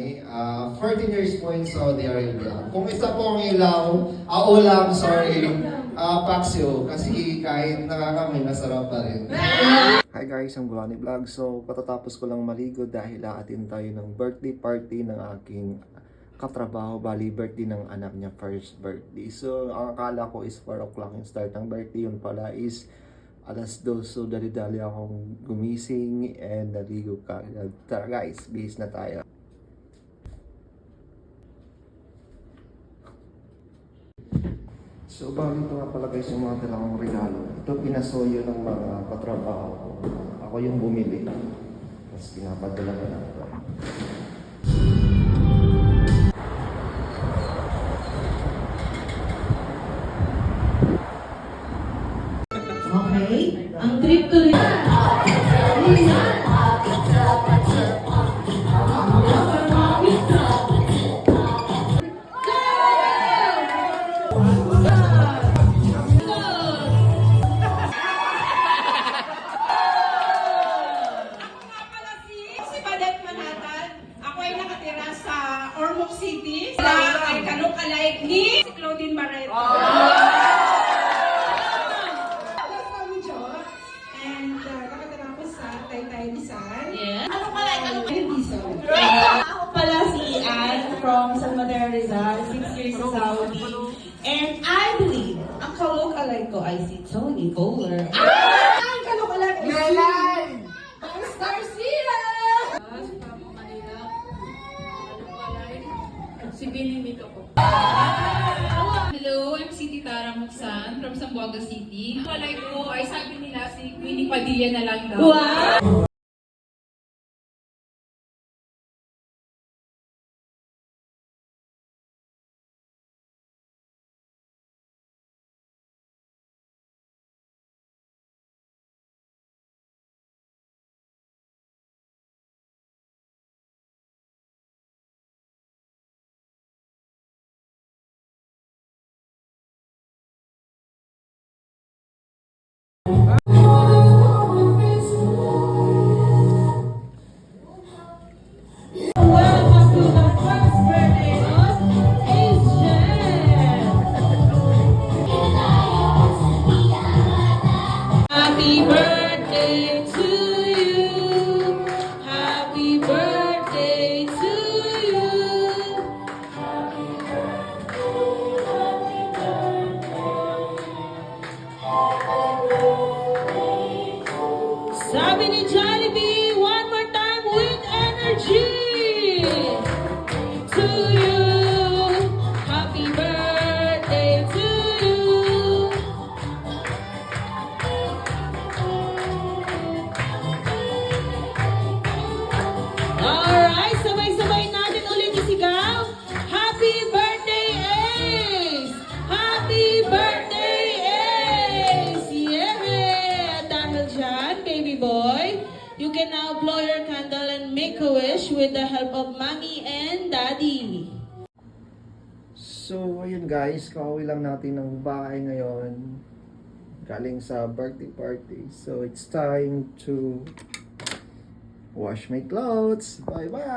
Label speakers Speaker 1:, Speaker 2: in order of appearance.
Speaker 1: Mami. 14 years po in Saudi Arabia. Kung isa po ang ilaw, ulam, sorry, paksyo. Kasi kahit nakakamay, masarap pa rin. Hi guys, I'm Gulani Vlog. So, patatapos ko lang maligo dahil aatin tayo ng birthday party ng aking katrabaho. Bali, birthday ng anak niya, first birthday. So, ang akala ko is 4 o'clock yung start ng birthday. Yun pala is alas 2. So, dali-dali akong gumising and naligo ka. Tara guys, bihis na tayo. So, bago ito nga pala guys yung mga dalawang regalo. Ito pinasoyo ng mga katrabaho ko. Ako yung bumili. Tapos pinapadala na lang ito.
Speaker 2: Okay, ang trip tuloy.
Speaker 3: Ormoc City, sa ay kalokalike ni Claudine Barreto. And nakatira ko sa Taytay Rizal.
Speaker 2: Yeah.
Speaker 3: Ano pala? Dizon.
Speaker 2: Ako pala si Anne from San Mateo Rizal, 6 years sa Saudi. And I believe, ang kalokalike ko ay si Tony Bowler.
Speaker 3: Ang kalokalike is Mars Garcia!
Speaker 4: Si Binimit ako. Hello, I'm City Tara Muksan from Zamboanga City. Palay ko ay sabi nila si Queenie Padilla na lang daw.
Speaker 2: Wow! Happy birthday to you. Happy birthday to you. Sabi ni Jollibee, one more time with energy. To you. Happy birthday to you. Alright, sabay-sabay natin ulit isigaw. Happy birthday, Ace! Happy birthday, Ace! Yeah! Dahil dyan, baby boy, you can now blow your candle and make a wish with the help of mommy and daddy.
Speaker 1: So, ayun guys, kauwi lang natin ng bahay ngayon. Galing sa birthday party. So, it's time to wash my clothes. Bye-bye!